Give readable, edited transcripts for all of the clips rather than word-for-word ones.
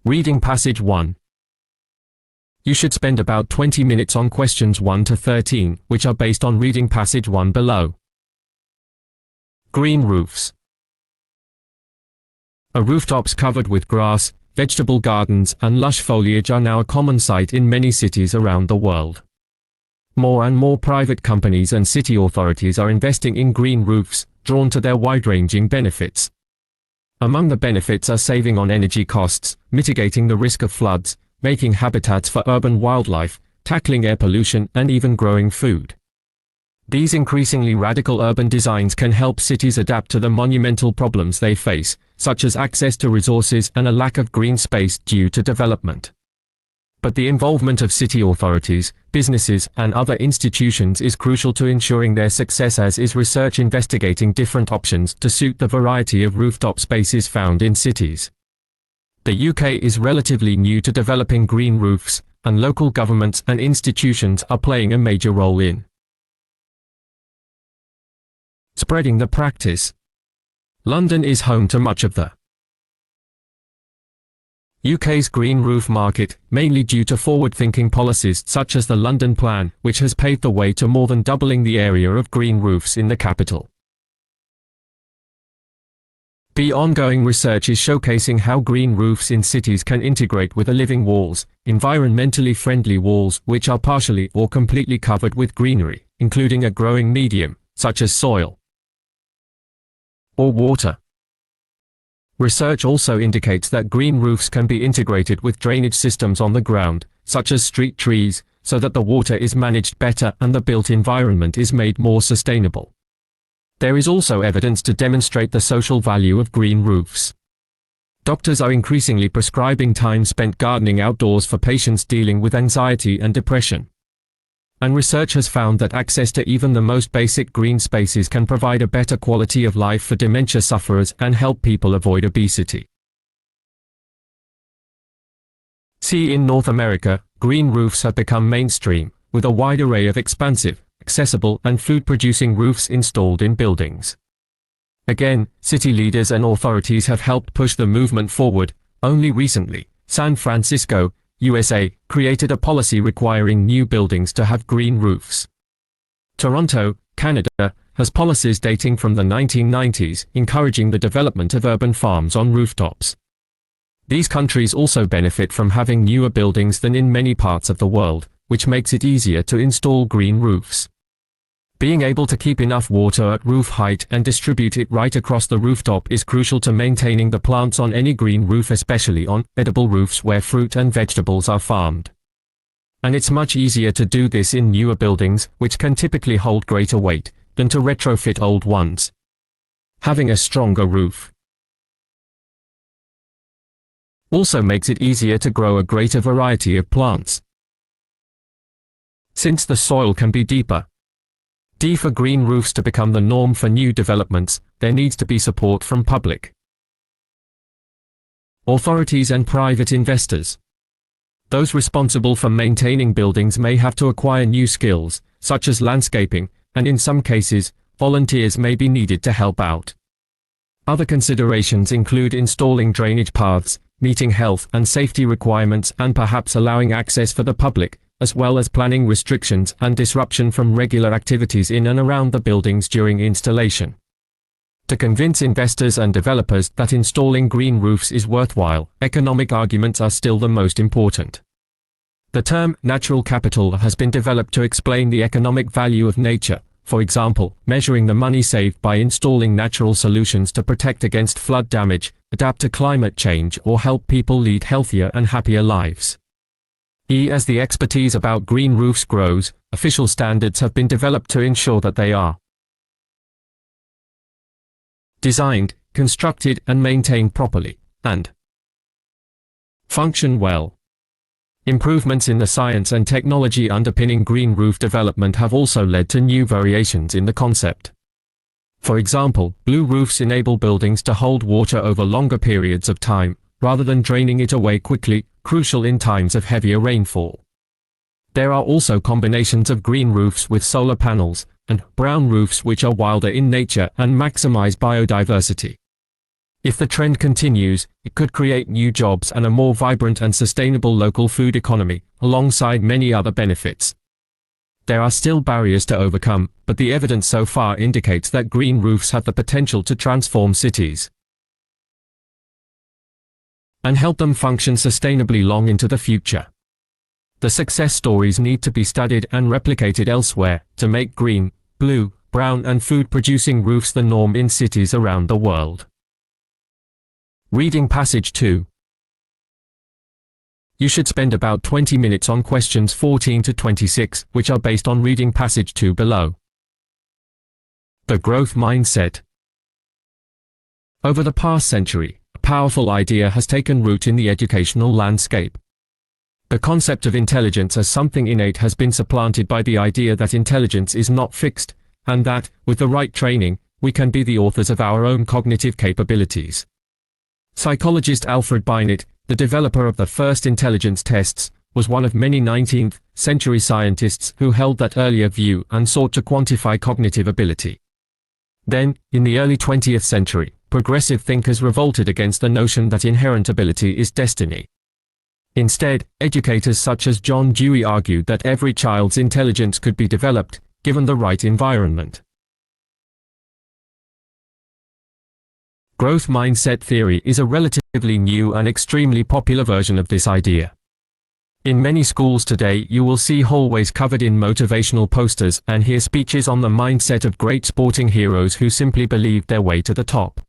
Reading Passage 1. You should spend about 20 minutes on questions 1 to 13, which are based on Reading Passage 1 below. Green roofs. Rooftops covered with grass, vegetable gardens and lush foliage are now a common sight in many cities around the world. More and more private companies and city authorities are investing in green roofs, drawn to their wide-ranging benefits. Among the benefits are saving on energy costs, mitigating the risk of floods, making habitats for urban wildlife, tackling air pollution and even growing food. These increasingly radical urban designs can help cities adapt to the monumental problems they face, such as access to resources and a lack of green space due to development. But the involvement of city authorities, businesses, and other institutions is crucial to ensuring their success, as is research investigating different options to suit the variety of rooftop spaces found in cities. The UK is relatively new to developing green roofs, and local governments and institutions are playing a major role in spreading the practice. London is home to much of the UK's green roof market, mainly due to forward-thinking policies such as the London Plan, which has paved the way to more than doubling the area of green roofs in the capital. The ongoing research is showcasing how green roofs in cities can integrate with living walls, environmentally friendly walls which are partially or completely covered with greenery, including a growing medium, such as soil or water. Research also indicates that green roofs can be integrated with drainage systems on the ground, such as street trees, so that the water is managed better and the built environment is made more sustainable. There is also evidence to demonstrate the social value of green roofs. Doctors are increasingly prescribing time spent gardening outdoors for patients dealing with anxiety and depression. And research has found that access to even the most basic green spaces can provide a better quality of life for dementia sufferers and help people avoid obesity. In North America, green roofs have become mainstream, with a wide array of expansive, accessible and food-producing roofs installed in buildings. Again, city leaders and authorities have helped push the movement forward. Only recently, San Francisco, USA, created a policy requiring new buildings to have green roofs. Toronto, Canada, has policies dating from the 1990s encouraging the development of urban farms on rooftops. These countries also benefit from having newer buildings than in many parts of the world, which makes it easier to install green roofs. Being able to keep enough water at roof height and distribute it right across the rooftop is crucial to maintaining the plants on any green roof, especially on edible roofs where fruit and vegetables are farmed. And it's much easier to do this in newer buildings, which can typically hold greater weight, than to retrofit old ones. Having a stronger roof also makes it easier to grow a greater variety of plants. Since the soil can be deeper for green roofs to become the norm for new developments, there needs to be support from public authorities and private investors. Those responsible for maintaining buildings may have to acquire new skills, such as landscaping, and in some cases, volunteers may be needed to help out. Other considerations include installing drainage paths, meeting health and safety requirements, and perhaps allowing access for the public, as well as planning restrictions and disruption from regular activities in and around the buildings during installation. To convince investors and developers that installing green roofs is worthwhile, economic arguments are still the most important. The term natural capital has been developed to explain the economic value of nature, for example, measuring the money saved by installing natural solutions to protect against flood damage, adapt to climate change, or help people lead healthier and happier lives. As the expertise about green roofs grows, official standards have been developed to ensure that they are designed, constructed and maintained properly, and function well. Improvements in the science and technology underpinning green roof development have also led to new variations in the concept. For example, blue roofs enable buildings to hold water over longer periods of time, rather than draining it away quickly, crucial in times of heavier rainfall. There are also combinations of green roofs with solar panels, and brown roofs which are wilder in nature and maximize biodiversity. If the trend continues, it could create new jobs and a more vibrant and sustainable local food economy, alongside many other benefits. There are still barriers to overcome, but the evidence so far indicates that green roofs have the potential to transform cities and help them function sustainably long into the future. The success stories need to be studied and replicated elsewhere to make green, blue, brown and food-producing roofs the norm in cities around the world. Reading passage 2. You should spend about 20 minutes on questions 14 to 26, which are based on reading passage 2 below. The growth mindset. Over the past century, a powerful idea has taken root in the educational landscape. The concept of intelligence as something innate has been supplanted by the idea that intelligence is not fixed, and that, with the right training, we can be the authors of our own cognitive capabilities. Psychologist Alfred Binet, the developer of the first intelligence tests, was one of many 19th-century scientists who held that earlier view and sought to quantify cognitive ability. Then, in the early 20th century, progressive thinkers revolted against the notion that inherent ability is destiny. Instead, educators such as John Dewey argued that every child's intelligence could be developed, given the right environment. Growth mindset theory is a relatively new and extremely popular version of this idea. In many schools today you will see hallways covered in motivational posters and hear speeches on the mindset of great sporting heroes who simply believed their way to the top.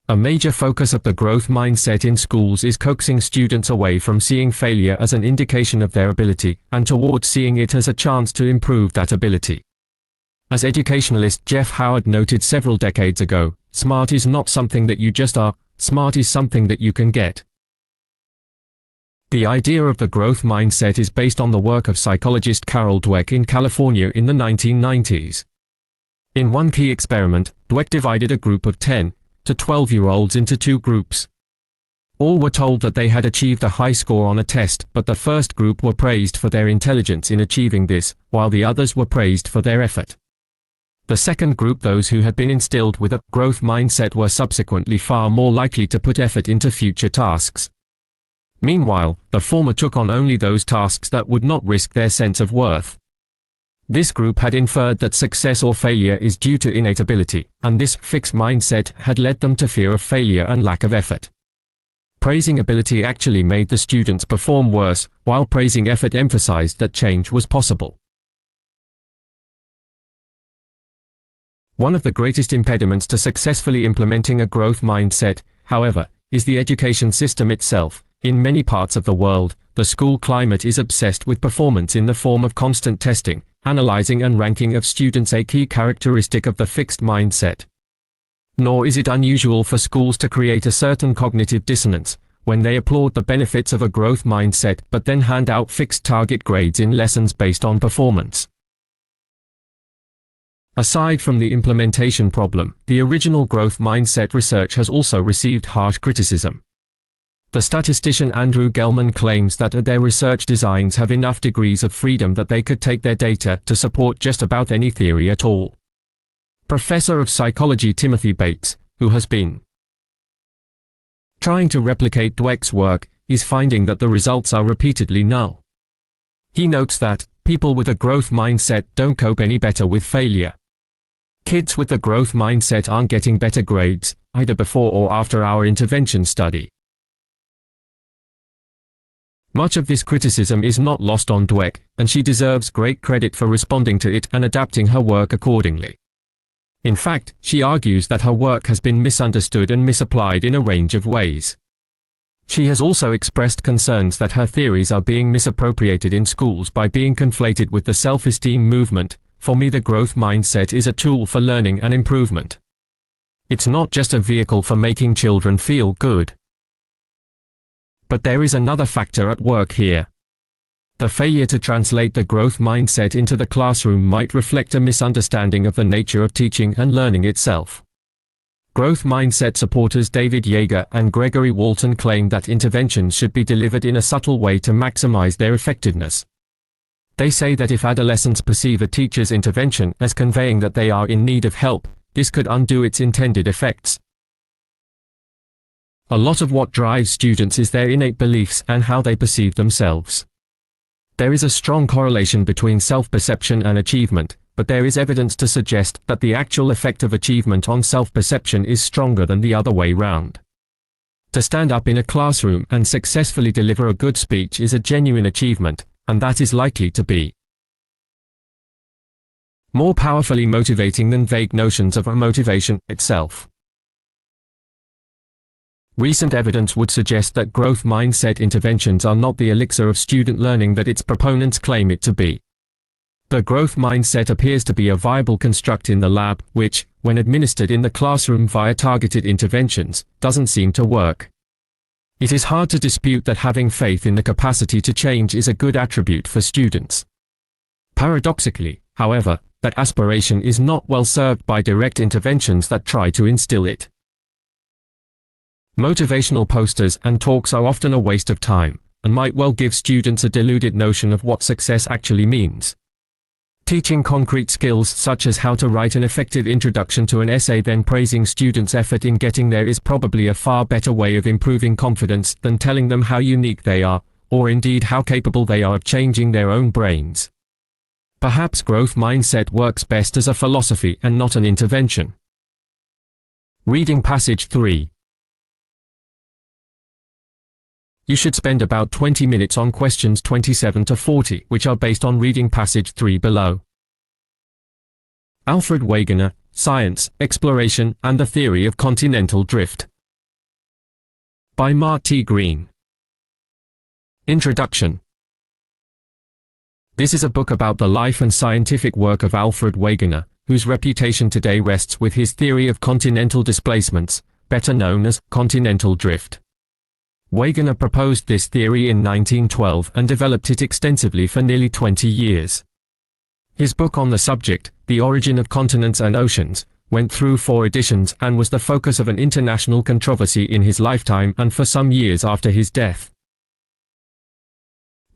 A major focus of the growth mindset in schools is coaxing students away from seeing failure as an indication of their ability and towards seeing it as a chance to improve that ability. As educationalist Jeff Howard noted several decades ago, smart is not something that you just are, smart is something that you can get. The idea of the growth mindset is based on the work of psychologist Carol Dweck in California in the 1990s. In one key experiment, Dweck divided a group of 10 to 12-year-olds into two groups. All were told that they had achieved a high score on a test, but the first group were praised for their intelligence in achieving this, while the others were praised for their effort. The second group, those who had been instilled with a growth mindset, were subsequently far more likely to put effort into future tasks. Meanwhile, the former took on only those tasks that would not risk their sense of worth. This group had inferred that success or failure is due to innate ability, and this fixed mindset had led them to fear of failure and lack of effort. Praising ability actually made the students perform worse, while praising effort emphasized that change was possible. One of the greatest impediments to successfully implementing a growth mindset, however, is the education system itself. In many parts of the world, the school climate is obsessed with performance in the form of constant testing, analyzing and ranking of students, a key characteristic of the fixed mindset. Nor is it unusual for schools to create a certain cognitive dissonance when they applaud the benefits of a growth mindset but then hand out fixed target grades in lessons based on performance. Aside from the implementation problem, the original growth mindset research has also received harsh criticism. The statistician Andrew Gelman claims that their research designs have enough degrees of freedom that they could take their data to support just about any theory at all. Professor of psychology Timothy Bates, who has been trying to replicate Dweck's work, is finding that the results are repeatedly null. He notes that people with a growth mindset don't cope any better with failure. Kids with the growth mindset aren't getting better grades, either before or after our intervention study. Much of this criticism is not lost on Dweck, and she deserves great credit for responding to it and adapting her work accordingly. In fact, she argues that her work has been misunderstood and misapplied in a range of ways. She has also expressed concerns that her theories are being misappropriated in schools by being conflated with the self-esteem movement. For me, the growth mindset is a tool for learning and improvement. It's not just a vehicle for making children feel good. But there is another factor at work here. The failure to translate the growth mindset into the classroom might reflect a misunderstanding of the nature of teaching and learning itself. Growth mindset supporters David Yeager and Gregory Walton claim that interventions should be delivered in a subtle way to maximize their effectiveness. They say that if adolescents perceive a teacher's intervention as conveying that they are in need of help, this could undo its intended effects. A lot of what drives students is their innate beliefs and how they perceive themselves. There is a strong correlation between self-perception and achievement, but there is evidence to suggest that the actual effect of achievement on self-perception is stronger than the other way round. To stand up in a classroom and successfully deliver a good speech is a genuine achievement, and that is likely to be more powerfully motivating than vague notions of a motivation itself. Recent evidence would suggest that growth mindset interventions are not the elixir of student learning that its proponents claim it to be. The growth mindset appears to be a viable construct in the lab, which, when administered in the classroom via targeted interventions, doesn't seem to work. It is hard to dispute that having faith in the capacity to change is a good attribute for students. Paradoxically, however, that aspiration is not well served by direct interventions that try to instill it. Motivational posters and talks are often a waste of time, and might well give students a deluded notion of what success actually means. Teaching concrete skills such as how to write an effective introduction to an essay, then praising students' effort in getting there, is probably a far better way of improving confidence than telling them how unique they are, or indeed how capable they are of changing their own brains. Perhaps growth mindset works best as a philosophy and not an intervention. Reading passage 3. You should spend about 20 minutes on questions 27 to 40, which are based on reading passage 3 below. Alfred Wegener, Science, Exploration, and the Theory of Continental Drift. By Mark T. Green. Introduction. This is a book about the life and scientific work of Alfred Wegener, whose reputation today rests with his theory of continental displacements, better known as continental drift. Wegener proposed this theory in 1912 and developed it extensively for nearly 20 years. His book on the subject, The Origin of Continents and Oceans, went through 4 editions and was the focus of an international controversy in his lifetime and for some years after his death.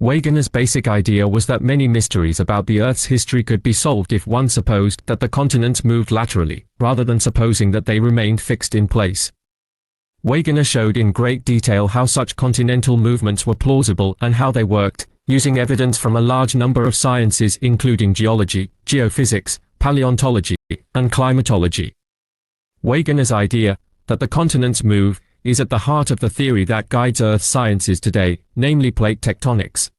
Wegener's basic idea was that many mysteries about the Earth's history could be solved if one supposed that the continents moved laterally, rather than supposing that they remained fixed in place. Wegener showed in great detail how such continental movements were plausible and how they worked, using evidence from a large number of sciences including geology, geophysics, paleontology, and climatology. Wegener's idea, that the continents move, is at the heart of the theory that guides Earth sciences today, namely plate tectonics.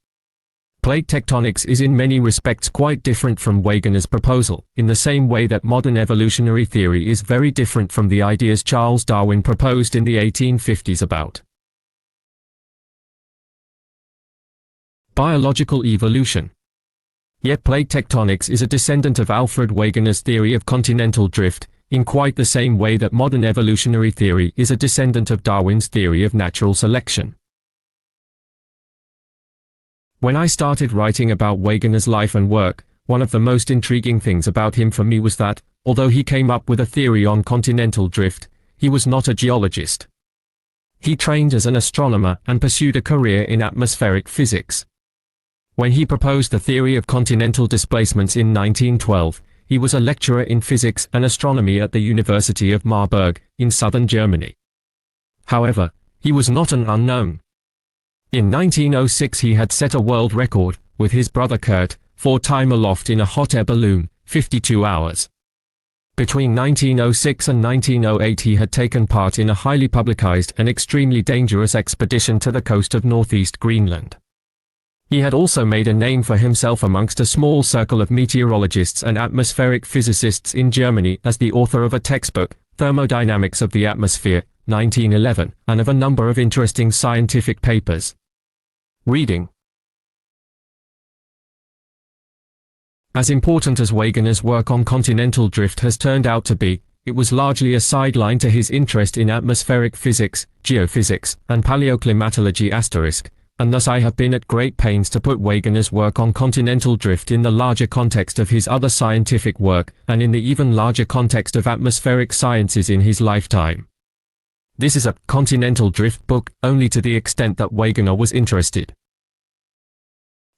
Plate tectonics is in many respects quite different from Wegener's proposal, in the same way that modern evolutionary theory is very different from the ideas Charles Darwin proposed in the 1850s about biological evolution. Yet plate tectonics is a descendant of Alfred Wegener's theory of continental drift, in quite the same way that modern evolutionary theory is a descendant of Darwin's theory of natural selection. When I started writing about Wegener's life and work, one of the most intriguing things about him for me was that, although he came up with a theory on continental drift, he was not a geologist. He trained as an astronomer and pursued a career in atmospheric physics. When he proposed the theory of continental displacements in 1912, he was a lecturer in physics and astronomy at the University of Marburg, in southern Germany. However, he was not an unknown. In 1906 he had set a world record, with his brother Kurt, for time aloft in a hot air balloon, 52 hours. Between 1906 and 1908 he had taken part in a highly publicized and extremely dangerous expedition to the coast of northeast Greenland. He had also made a name for himself amongst a small circle of meteorologists and atmospheric physicists in Germany as the author of a textbook, Thermodynamics of the Atmosphere, 1911, and of a number of interesting scientific papers. Reading. As important as Wegener's work on continental drift has turned out to be, it was largely a sideline to his interest in atmospheric physics, geophysics, and paleoclimatology *, and thus I have been at great pains to put Wegener's work on continental drift in the larger context of his other scientific work, and in the even larger context of atmospheric sciences in his lifetime. This is a continental drift book only to the extent that Wegener was interested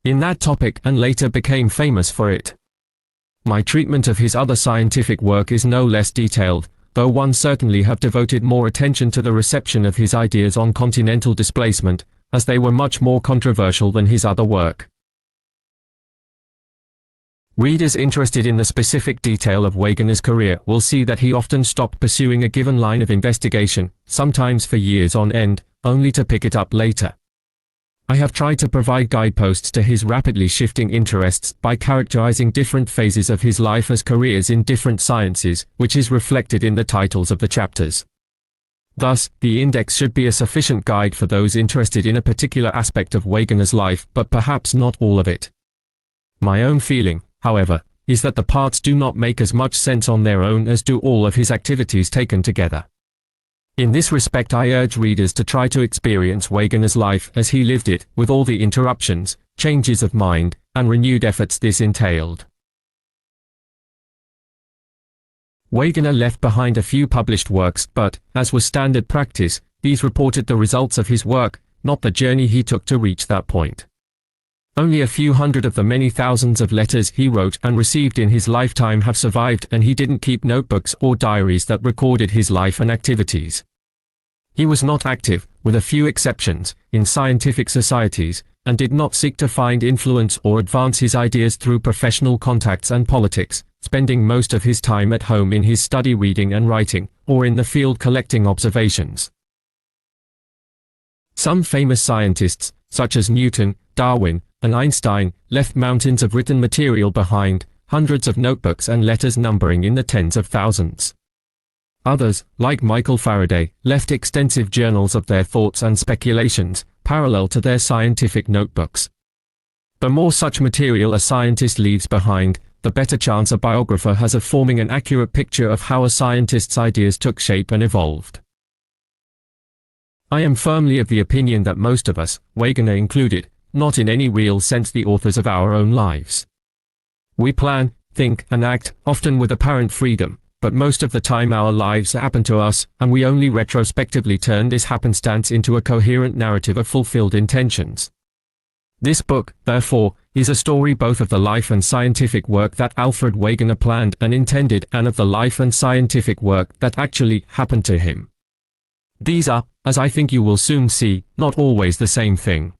in that topic and later became famous for it. My treatment of his other scientific work is no less detailed, though one certainly have devoted more attention to the reception of his ideas on continental displacement, as they were much more controversial than his other work. Readers interested in the specific detail of Wegener's career will see that he often stopped pursuing a given line of investigation, sometimes for years on end, only to pick it up later. I have tried to provide guideposts to his rapidly shifting interests by characterizing different phases of his life as careers in different sciences, which is reflected in the titles of the chapters. Thus, the index should be a sufficient guide for those interested in a particular aspect of Wegener's life, but perhaps not all of it. My own feeling, however, is that the parts do not make as much sense on their own as do all of his activities taken together. In this respect, I urge readers to try to experience Wegener's life as he lived it, with all the interruptions, changes of mind, and renewed efforts this entailed. Wegener left behind a few published works, but, as was standard practice, these reported the results of his work, not the journey he took to reach that point. Only a few hundred of the many thousands of letters he wrote and received in his lifetime have survived, and he didn't keep notebooks or diaries that recorded his life and activities. He was not active, with a few exceptions, in scientific societies, and did not seek to find influence or advance his ideas through professional contacts and politics, spending most of his time at home in his study reading and writing, or in the field collecting observations. Some famous scientists, such as Newton, Darwin, and Einstein, left mountains of written material behind, hundreds of notebooks and letters numbering in the tens of thousands. Others, like Michael Faraday, left extensive journals of their thoughts and speculations, parallel to their scientific notebooks. The more such material a scientist leaves behind, the better chance a biographer has of forming an accurate picture of how a scientist's ideas took shape and evolved. I am firmly of the opinion that most of us, Wegener included, not in any real sense the authors of our own lives. We plan, think, and act, often with apparent freedom, but most of the time our lives happen to us, and we only retrospectively turn this happenstance into a coherent narrative of fulfilled intentions. This book, therefore, is a story both of the life and scientific work that Alfred Wegener planned and intended, and of the life and scientific work that actually happened to him. These are, as I think you will soon see, not always the same thing.